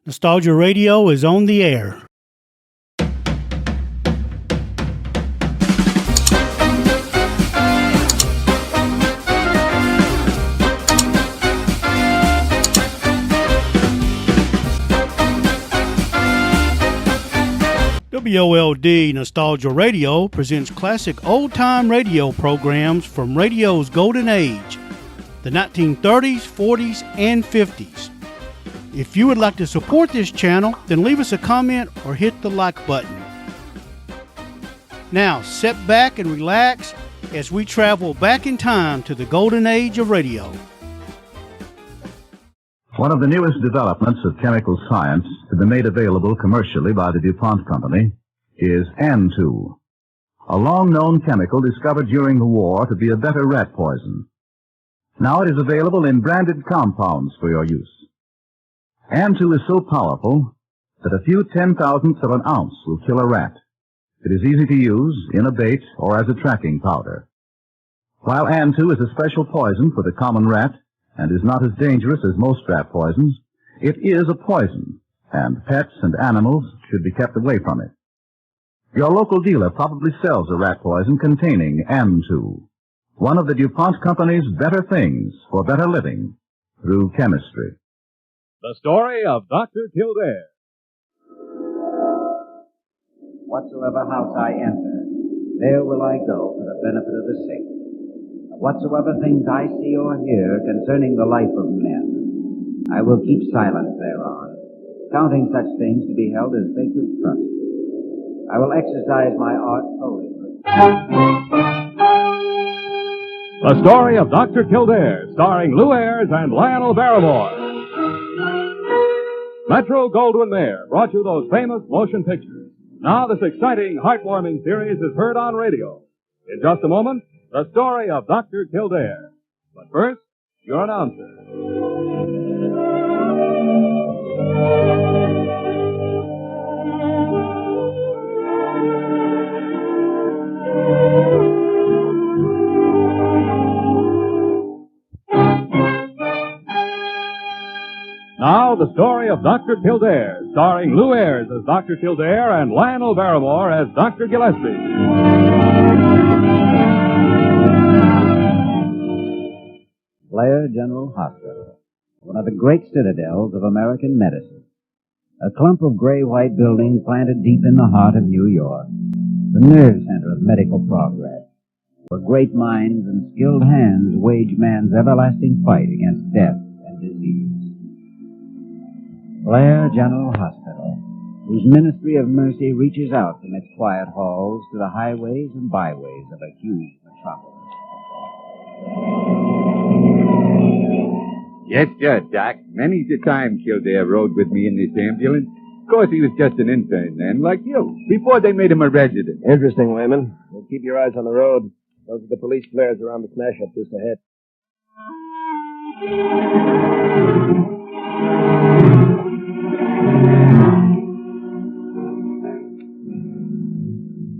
Nostalgia Radio is on the air. WOLD Nostalgia Radio presents classic old-time radio programs from radio's golden age, the 1930s, 40s, and 50s. If you would like to support this channel, then leave us a comment or hit the like button. Now, sit back and relax as we travel back in time to the golden age of radio. One of the newest developments of chemical science to be made available commercially by the DuPont Company is An2, a long-known chemical discovered during the war to be a better rat poison. Now it is available in branded compounds for your use. An2 is so powerful that a few 10,000ths of an ounce will kill a rat. It is easy to use in a bait or as a tracking powder. While An2 is a special poison for the common rat and is not as dangerous as most rat poisons, it is a poison, and pets and animals should be kept away from it. Your local dealer probably sells a rat poison containing An2, one of the DuPont Company's better things for better living through chemistry. The story of Dr. Kildare. Whatsoever house I enter, there will I go for the benefit of the sick. Whatsoever things I see or hear concerning the life of men, I will keep silence thereon, counting such things to be held as sacred trust. I will exercise my art solely. The story of Dr. Kildare, starring Lou Ayres and Lionel Barrymore. Metro-Goldwyn-Mayer brought you those famous motion pictures. Now this exciting, heartwarming series is heard on radio. In just a moment, the story of Dr. Kildare. But first, your announcer. Now, the story of Dr. Kildare, starring Lou Ayres as Dr. Kildare and Lionel Barrymore as Dr. Gillespie. Blair General Hospital, one of the great citadels of American medicine. A clump of gray-white buildings planted deep in the heart of New York. The nerve center of medical progress, where great minds and skilled hands wage man's everlasting fight against death and disease. Blair General Hospital, whose ministry of mercy reaches out from its quiet halls to the highways and byways of a huge metropolis. Yes, sir, Doc. Many's the time Kildare rode with me in this ambulance. Of course, he was just an intern then, like you, before they made him a resident. Interesting, Wayman. Well, keep your eyes on the road. Those are the police flares around the smash-up just ahead.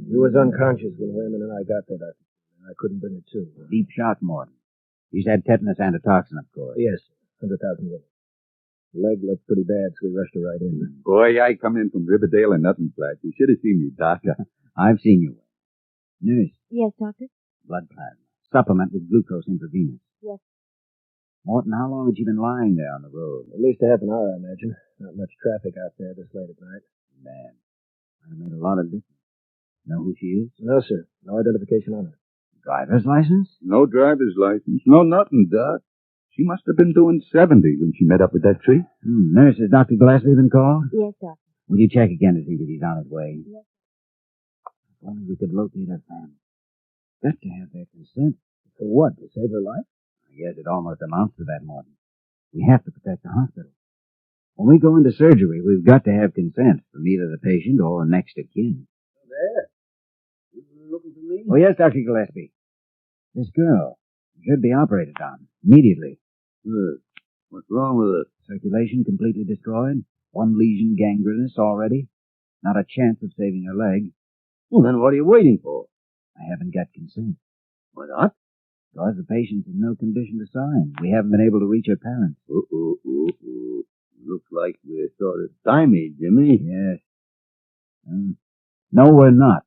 He was unconscious when Wayman and I got there. I couldn't bring it to. Deep shock, Morton. He's had tetanus antitoxin, of course. Yes, 100,000 units. The leg looked pretty bad, so we rushed her right in. Boy, I come in from Riverdale and nothing flat. You should have seen me, Doctor. I've seen you. Nurse. Yes, Doctor? Blood plasma. Supplement with glucose intravenous. Yes. Morton, how long had you been lying there on the road? At least a half an hour, I imagine. Not much traffic out there this late at night. Man, might have made a lot of difference. Know who she is? No, sir. No identification on her. Driver's license? No driver's license. No nothing, Doc. She must have been doing 70 when she met up with that tree. Nurse, has Dr. Gillespie been called? Yes, Doctor. Will you check again to see that he's on his way? Yes. If only we could locate her family. Got to have their consent. For what? To save her life? I guess it almost amounts to that, Morton. We have to protect the hospital. When we go into surgery, we've got to have consent from either the patient or next of kin. There. You looking for me? Oh, yes, Dr. Gillespie. This girl should be operated on immediately. Good. What's wrong with her? Circulation completely destroyed. One lesion gangrenous already. Not a chance of saving her leg. Well, then what are you waiting for? I haven't got consent. Why not? Because the patient's in no condition to sign. We haven't been able to reach her parents. Looks like we're sort of stymied, Jimmy. Yes. No, we're not.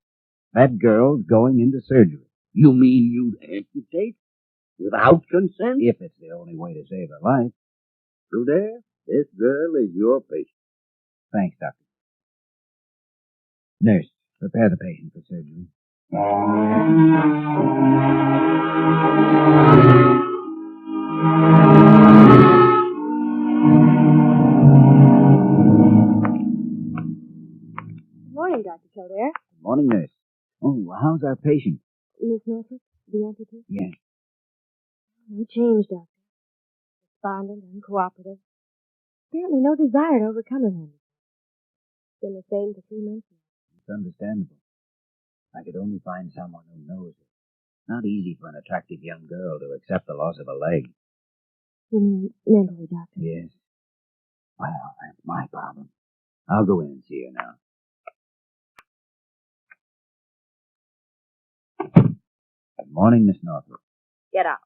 That girl's going into surgery. You mean you'd amputate? Without consent? If it's the only way to save her life. Kildare, this girl is your patient. Thanks, Doctor. Nurse, prepare the patient for surgery. Good morning, Dr. Kildare. Good morning, nurse. Oh, how's our patient? Miss Northrup, the amputee? Yes. No change, Doctor. Despondent, uncooperative. Apparently no desire to overcome her handicap. Been the same for 3 months now. It's understandable. I could only find someone who knows it. Not easy for an attractive young girl to accept the loss of a leg. You mean mentally, Doctor? Yes. Well, that's my problem. I'll go in and see her now. Good morning, Miss Northrup. Get out.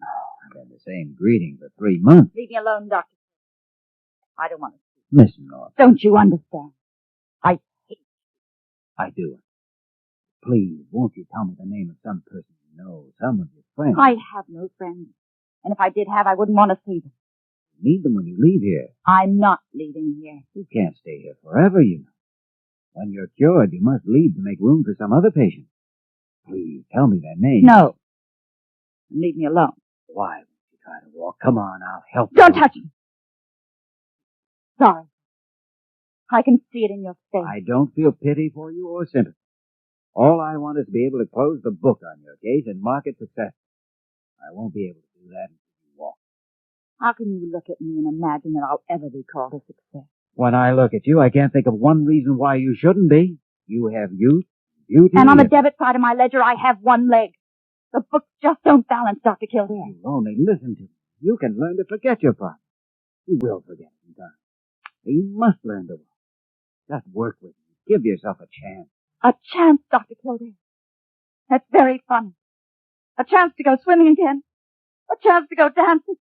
I've had the same greeting for 3 months. Leave me alone, Doctor. I don't want to see Miss Northrup, you. Don't you understand? I hate I do. Please, won't you tell me the name of some person you know, some of your friends? I have no friends. And if I did have, I wouldn't want to see them. You need them when you leave here. I'm not leaving here. You can't stay here forever, you know. When you're cured, you must leave to make room for some other patient. Please, tell me their name. No. Leave me alone. Why won't you try to walk? Come on, I'll help you. Don't touch me. Sorry. I can see it in your face. I don't feel pity for you or sympathy. All I want is to be able to close the book on your case and mark it successful. I won't be able to do that until you walk. How can you look at me and imagine that I'll ever be called a success? When I look at you, I can't think of one reason why you shouldn't be. You have youth, beauty. And on the debit side of my ledger, I have one leg. The books just don't balance, Dr. Kildare. You only listen to me. You can learn to forget your problems. You will forget in time. You must learn to work. Just work with me. Give yourself a chance. A chance, Dr. Kildare. That's very funny. A chance to go swimming again. A chance to go dancing.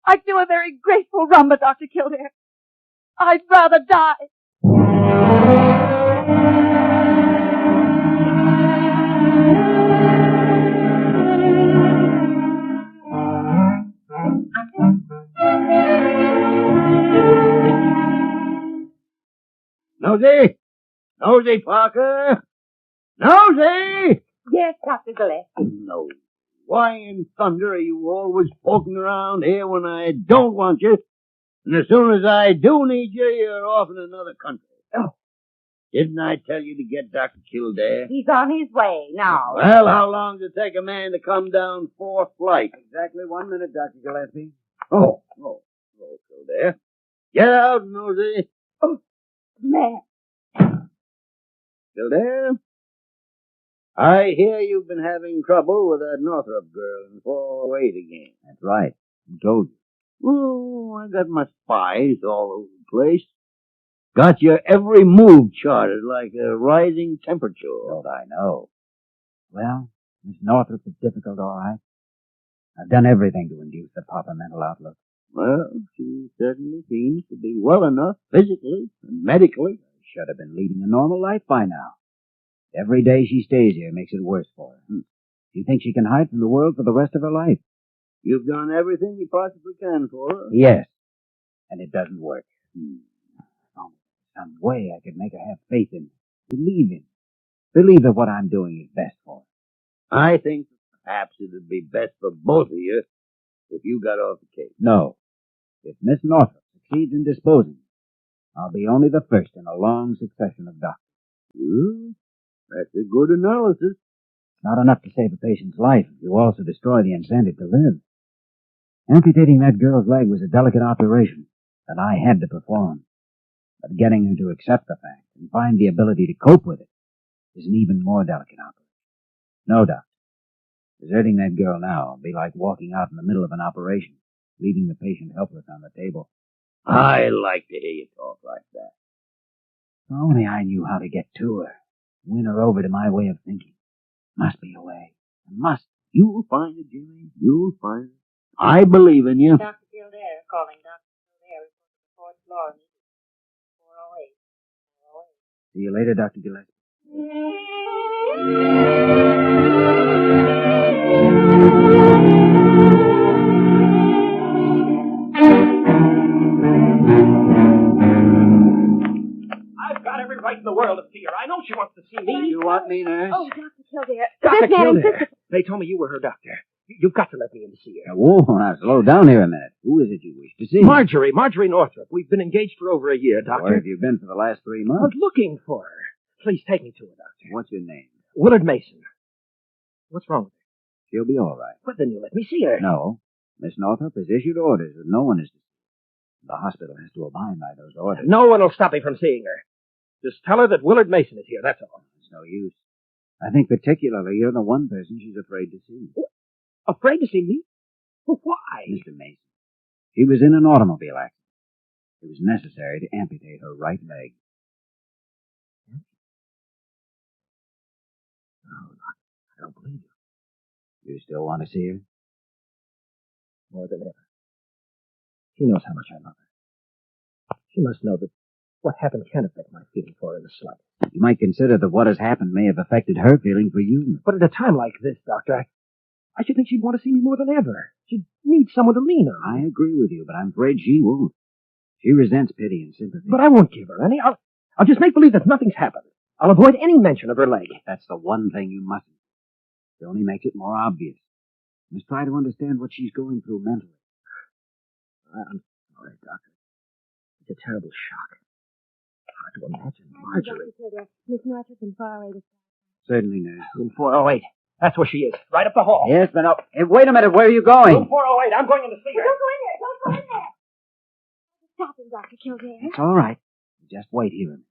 I'd do a very graceful rumba, Dr. Kildare. I'd rather die. Nosy! Nosy, Parker! Nosy! Yes, Dr. Gillespie. No. Why in thunder are you always poking around here when I don't want you? And as soon as I do need you, you're off in another country. Oh. Didn't I tell you to get Dr. Kildare? He's on his way now. Well, how long does it take a man to come down 4 flights? Exactly 1 minute, Dr. Gillespie. Oh, Kildare. Get out, Nosy. Man. Kildare? I hear you've been having trouble with that Northrup girl in 408 again. That's right. Who told you? Oh, I got my spies all over the place. Got your every move charted like a rising temperature. Don't I know? Well, Miss Northrup is difficult, all right. I've done everything to induce the proper mental outlook. Well, she certainly seems to be well enough physically and medically. Should have been leading a normal life by now. Every day she stays here makes it worse for her. She thinks she can hide from the world for the rest of her life. You've done everything you possibly can for her. Yes, and it doesn't work. Some way I could make her have faith in me, believe that what I'm doing is best for her. I think perhaps it would be best for both of you if you got off the case. No. If Miss Northrup succeeds in disposing, I'll be only the first in a long succession of doctors. That's a good analysis. Not enough to save a patient's life if you also destroy the incentive to live. Amputating that girl's leg was a delicate operation that I had to perform. But getting her to accept the fact and find the ability to cope with it is an even more delicate operation. No, Doctor. Deserting that girl now will be like walking out in the middle of an operation, leaving the patient helpless on the table. I like to hear you talk like that. If only I knew how to get to her, win her over to my way of thinking. Must be a way. Must. You'll find it, Jimmy. You'll find it. I believe in you. Dr. Kildare calling. Dr. Kildare Call me. 408. See you later, Dr. Gillespie. I've got every right in the world to see her. I know she wants to see me. You want me, nurse? Oh, Dr. Kildare. Dr. This man Kildare. insisted. They told me you were her doctor. You've got to let me in to see her. Now, whoa, now slow down here a minute. Who is it you wish to see? Marjorie Northrup. We've been engaged for over a year, Doctor. Where have you been for the last 3 I months? was looking for her. Please take me to her, Doctor. What's your name? Willard Mason. What's wrong with her? She'll be all right. Well, then you let me see her. No. Miss Northrup has issued orders that no one is to see. The hospital has to abide by those orders. No one will stop me from seeing her. Just tell her that Willard Mason is here, that's all. It's no use. I think particularly you're the one person she's afraid to see. Afraid to see me? Well, why? Mr. Mason. She was in an automobile accident. It was necessary to amputate her right leg. No, I don't believe you. You still want to see her? More than ever. She knows how much I love her. She must know that what happened can't affect my feeling for her in the slightest. You might consider that what has happened may have affected her feeling for you. But at a time like this, Doctor, I should think she'd want to see me more than ever. She'd need someone to lean on. I agree with you, but I'm afraid she won't. She resents pity and sympathy. But I won't give her any. I'll just make believe that nothing's happened. I'll avoid any mention of her leg. That's the one thing you mustn't. It only makes it more obvious. You must try to understand what she's going through mentally. I'm sorry, Doctor. It's a terrible shock. Hard to imagine. Marjorie. Dr. Kildare. Miss Northrup and far away. Certainly, nurse. Room 408. That's where she is. Right up the hall. Yes, but no. Hey, wait a minute. Where are you going? Room 408. I'm going in to see her. Don't go in there. Don't go in there. Stop him, Dr. Kildare. It's all right. Just wait here a minute.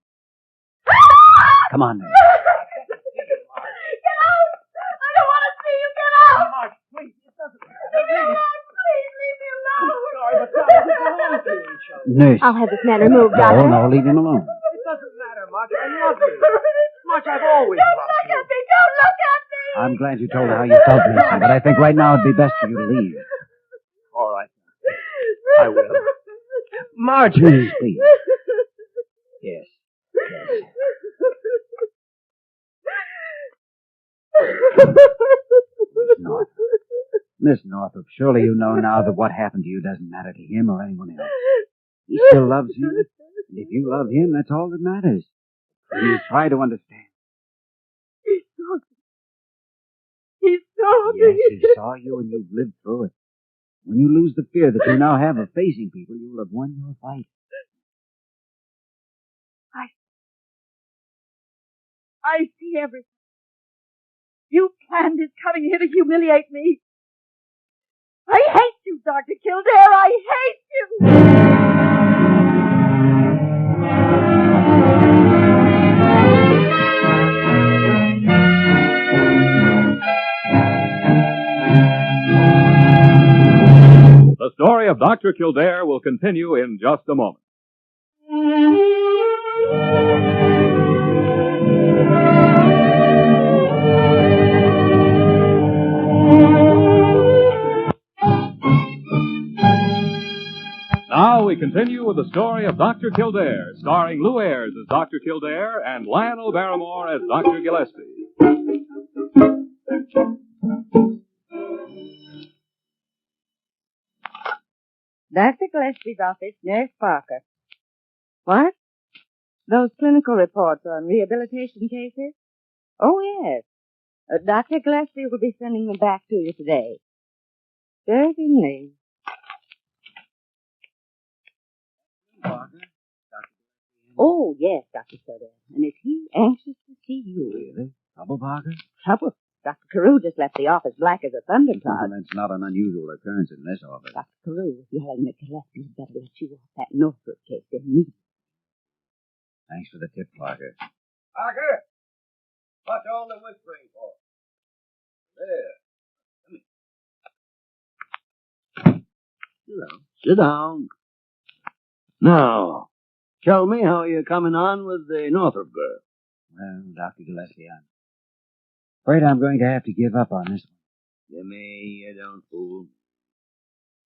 Come on, nurse. Get out! I don't want to see you. Get out! Marge, please. It doesn't matter. Leave me alone. Please leave me alone. Sorry, but Doctor, we belong to each other. Nurse. I'll have this man removed, Doctor. No, leave him alone. It doesn't matter, Marge. I love you. Marge, I've always Don't loved look you. at me. Don't look at me. I'm glad you told her how you felt, Mason, but I think right now it'd be best for you to leave. All right. I will. Marge. Please, please. Yes. Miss Northrup, surely you know now that what happened to you doesn't matter to him or anyone else. He still loves you, and if you love him, that's all that matters. Please try to understand. He saw me. Yes, he saw you and you've lived through it. When you lose the fear that you now have of facing people, you will have won your fight. I see everything. You planned his coming here to humiliate me. I hate you, Dr. Kildare. I hate you. The story of Dr. Kildare will continue in just a moment. Now we continue with the story of Dr. Kildare, starring Lou Ayres as Dr. Kildare and Lionel Barrymore as Dr. Gillespie. Dr. Gillespie's office, Nurse Parker. What? Those clinical reports on rehabilitation cases? Oh, yes. Dr. Gillespie will be sending them back to you today. Certainly. Oh, yes, Dr. Kildare. And is he anxious to see you? Really? Trouble, Parker? Trouble. Dr. Carew just left the office black as a thundercloud. Well, that's not an unusual occurrence in this office. Dr. Carew is yelling that Gillespie had better let you off that Northrup case immediately. Thanks for the tip, Parker. Parker, what's all the whispering for? There. Sit down. Now, tell me how you're coming on with the Northrup girl. Well, Dr. Gillespie, I'm afraid I'm going to have to give up on this one. You don't fool me.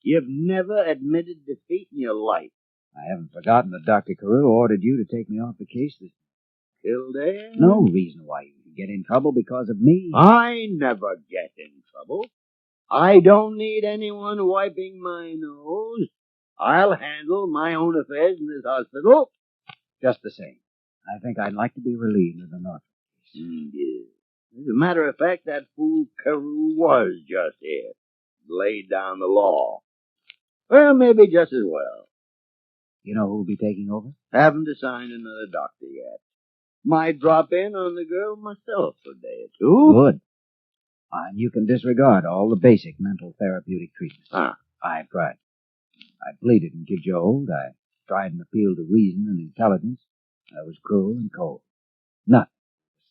You've never admitted defeat in your life. I haven't forgotten that Dr. Carew ordered you to take me off the case this Kildare? No reason why you should get in trouble because of me. I never get in trouble. I don't need anyone wiping my nose. I'll handle my own affairs in this hospital. Just the same, I think I'd like to be relieved of the Northrup case. Yes. As a matter of fact, that fool Carew was just here. Laid down the law. Well, maybe just as well. You know who'll be taking over? Haven't assigned another doctor yet. Might drop in on the girl myself for a day or two. Good. And you can disregard all the basic mental therapeutic treatments. I've tried. I pleaded and cajoled. I tried and appealed to reason and intelligence. I was cruel and cold. Nothing.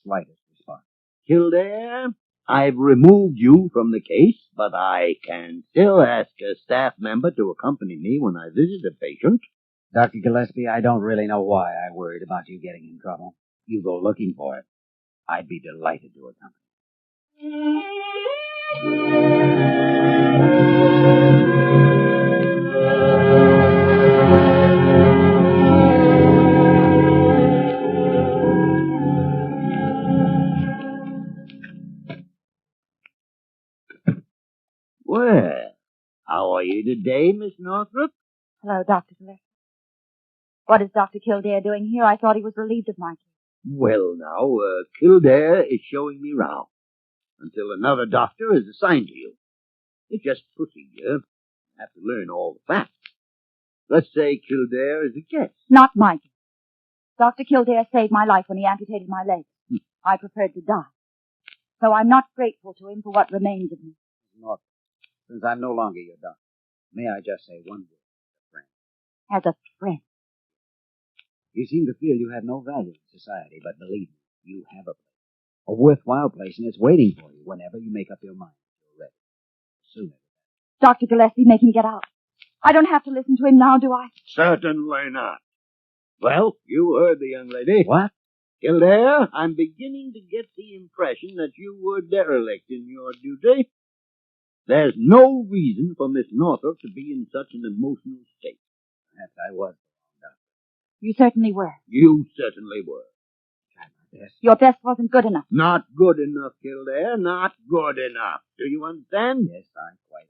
The slightest response. Kildare, I've removed you from the case, but I can still ask a staff member to accompany me when I visit a patient. Dr. Gillespie, I don't really know why I worried about you getting in trouble. You go looking for it. I'd be delighted to accompany. Well, how are you today, Miss Northrup? Hello, Dr. Gillespie. What is Dr. Kildare doing here? I thought he was relieved of my case. Well, now, Kildare is showing me round until another doctor is assigned to you. It's just procedure. I have to learn all the facts. Let's say Kildare is a guest. Not my case. Dr. Kildare saved my life when he amputated my leg. I preferred to die. So I'm not grateful to him for what remains of me. North, since I'm no longer your doctor, may I just say one word as a friend? As a friend. You seem to feel you have no value in society, but believe me, you have a place. A worthwhile place, and it's waiting for you whenever you make up your mind you're ready. Sooner. Dr. Gillespie, make him get out. I don't have to listen to him now, do I? Certainly not. Well, you heard the young lady. What? Kildare, I'm beginning to get the impression that you were derelict in your duty. There's no reason for Miss Northrup to be in such an emotional state. Perhaps I was. You certainly were. You certainly were. Tried my best. Your best wasn't good enough. Not good enough, Kildare. Not good enough. Do you understand? Yes, I'm quite.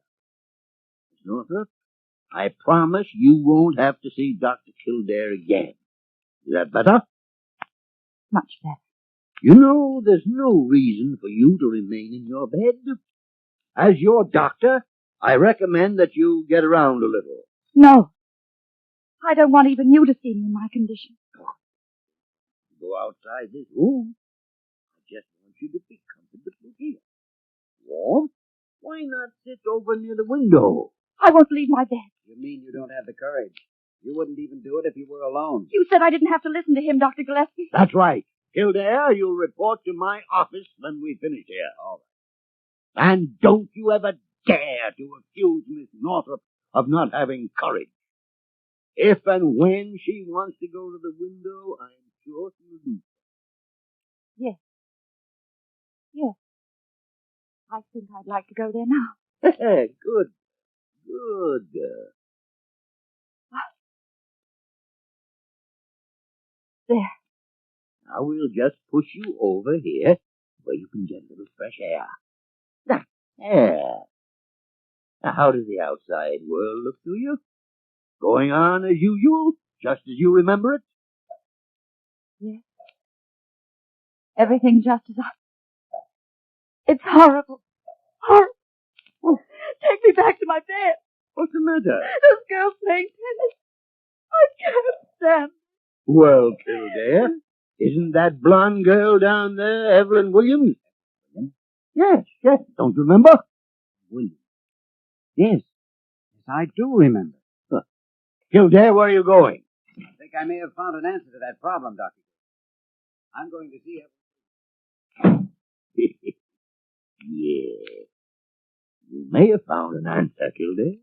Miss Northrup, I promise you won't have to see Dr. Kildare again. Is that better? Much better. You know, there's no reason for you to remain in your bed. As your doctor, I recommend that you get around a little. No. I don't want even you to see me in my condition. Go outside this room. I just want you to be comfortable here. Warm? Why not sit over near the window? I won't leave my bed. You mean you don't have the courage? You wouldn't even do it if you were alone. You said I didn't have to listen to him, Dr. Gillespie. That's right. Kildare, you'll report to my office when we finish here. All right. And don't you ever dare to accuse Miss Northrup of not having courage. If and when she wants to go to the window, I'm sure she'll do. Yes. Yes. I think I'd like to go there now. Good. Good. There. Now we'll just push you over here where you can get a little fresh air. There. Now, how does the outside world look to you? Going on as usual, just as you remember it? Yes. Everything just as I... It's horrible. Horrible. Take me back to my bed. What's the matter? Those girls playing tennis. I can't stand. Well, Kildare, isn't that blonde girl down there Evelyn Williams? Yes. Don't you remember? William. Yes. Yes, I do remember. Kildare, where are you going? I think I may have found an answer to that problem, Doctor. I'm going to see him. Yeah. You may have found an answer, Kildare.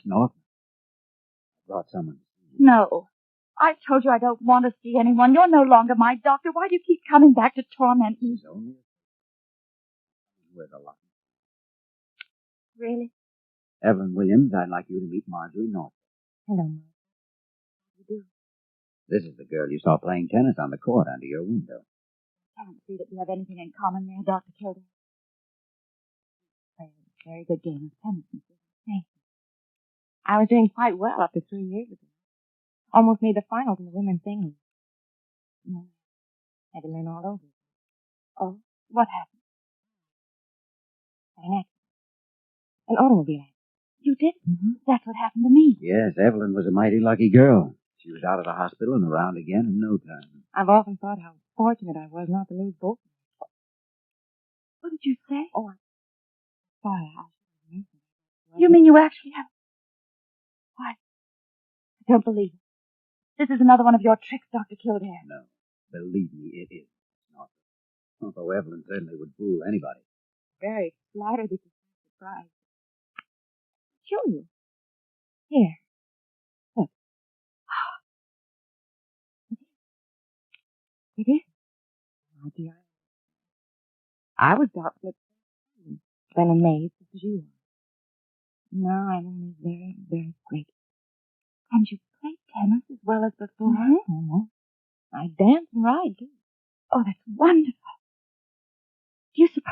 Northrup. I brought someone. No. I've told you I don't want to see anyone. You're no longer my doctor. Why do you keep coming back to torment me? It's only with a lot. Really? Evelyn Williams, I'd like you to meet Marjorie Northrup. Hello, Mark. How do you do? This is the girl you saw playing tennis on the court under your window. I can't see that we have anything in common there, Dr. Kildare. Playing a very good game of tennis, Mrs. Thank you. I was doing quite well up to 3 years ago. Almost made the finals in the women's singles. No, I had to learn all over. Oh, what happened? An accident. An automobile accident. You did? Mm-hmm. That's what happened to me. Yes, Evelyn was a mighty lucky girl. She was out of the hospital and around again in no time. I've often thought how fortunate I was not to lose both. What did you say? Oh, I'm sorry. You mean you actually have... Why? I don't believe it. This is another one of your tricks, Dr. Kildare. No, believe me, it is not. Although Evelyn certainly would fool anybody. Very flattered that you're surprised. Show you. Here. Look. It is. Oh, dear. I was doubtful, then amazed as you are. Now I'm only very, very grateful. And you play tennis as well as before? Mm-hmm. I dance and ride, too. Oh, that's wonderful. Do you think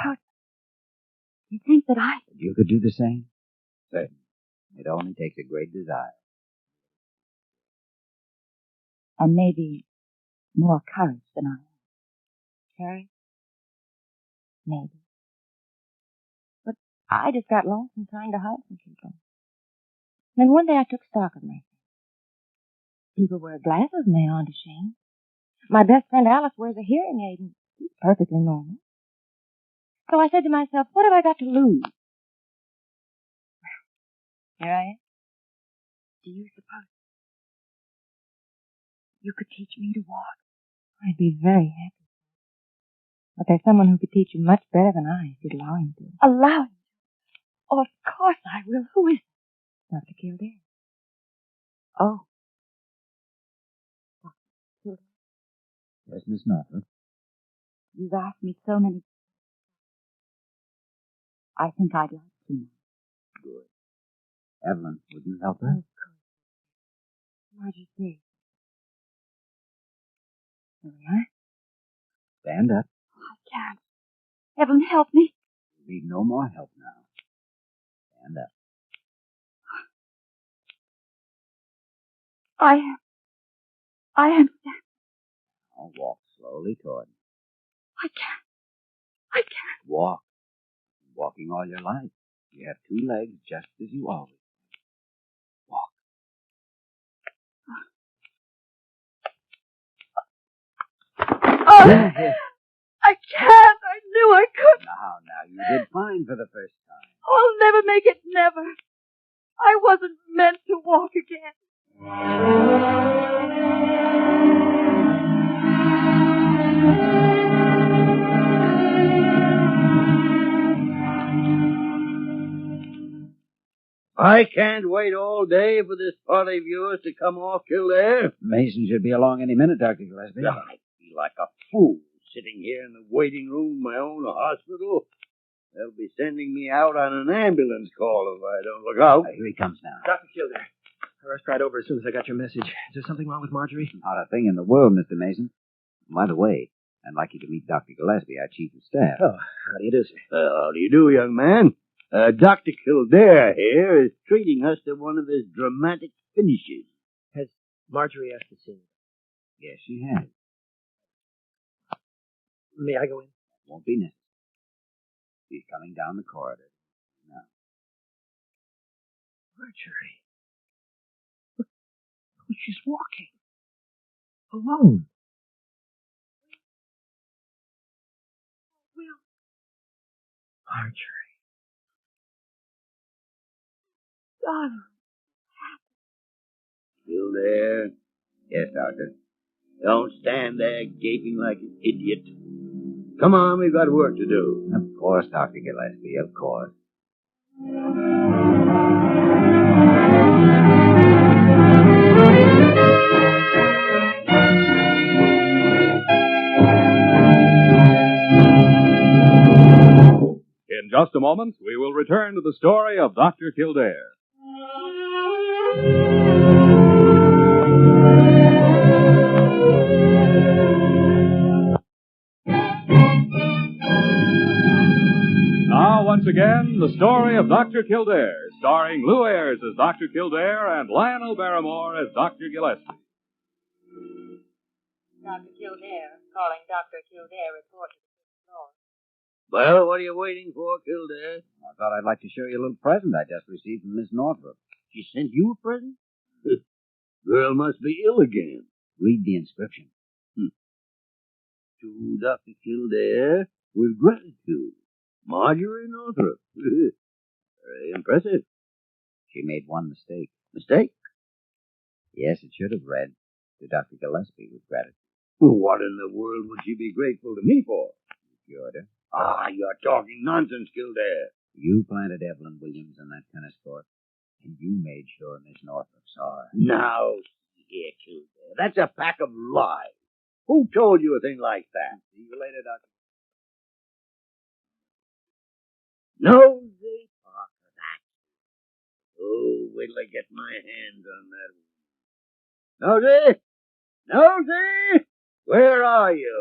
that You could do the same? Certainly. It only takes a great desire. And maybe more courage than I have. Courage? Maybe. But I just got lonesome trying to hide from people. Then one day I took stock of myself. People wear glasses and they aren't ashamed. My best friend Alice wears a hearing aid and she's perfectly normal. So I said to myself, what have I got to lose? Here I am. Do you suppose you could teach me to walk? I'd be very happy. But there's someone who could teach you much better than I if you'd allow him to. Allow him? Oh, of course I will. Who is it? Dr. Kildare. Oh. Yes, Miss Northrup. You've asked me so many. I think I'd like to know. Good. Evelyn, would you help her? Of course. Margie's dead. There we are. Stand up. I can't. Evelyn, help me. You need no more help now. Stand up. I am. I'll walk slowly toward me. I can't. Walk. Walking all your life. You have 2 legs just as you always walk. Oh, I can't. I knew I couldn't. Now, you did fine for the first time. I'll never make it, never. I wasn't meant to walk again. I can't wait all day for this party of yours to come off, Kildare. Mason should be along any minute, Dr. Gillespie. I feel like a fool sitting here in the waiting room of my own hospital. They'll be sending me out on an ambulance call if I don't look out. Here he comes now. Dr. Kildare, I rushed right over as soon as I got your message. Is there something wrong with Marjorie? Not a thing in the world, Mr. Mason. By the way, I'd like you to meet Dr. Gillespie, our chief of staff. Oh, how do you do, sir? How do you do, young man? Dr. Kildare here is treating us to one of his dramatic finishes. Has Marjorie asked to see me? Yes, she has. May I go in? Won't be necessary. She's coming down the corridor now. Marjorie. Look, she's walking. Alone. Will. Marjorie. Darling. Kildare, Yes, Doctor. don't stand there gaping like an idiot. Come on, we've got work to do. Of course, Dr. Gillespie, of course. moment, we will return to the story of Dr. Kildare. Now, once again, the story of Dr. Kildare, starring Lou Ayres as Dr. Kildare and Lionel Barrymore as Dr. Gillespie. Dr. Kildare, calling Dr. Kildare, report to the fifth floor. Well, what are you waiting for, Kildare? I thought I'd like to show you a little present I just received from Miss Northrup. She sent you a present? Girl must be ill again. Read the inscription. To Dr. Kildare, with gratitude. Marjorie Northrup. Very impressive. She made one mistake. Mistake? Yes, it should have read, to Dr. Gillespie with gratitude. What in the world would she be grateful to me for? You cured her. You're talking nonsense, Kildare. You planted Evelyn Williams in that tennis court, and you made sure Miss Northrup saw her. Now, here, Kildare, that's a pack of lies. Who told you a thing like that? See you later, Doctor. Nosy Parker, that. Oh, wait till I get my hands on that. Nosy! Nosy! Where are you?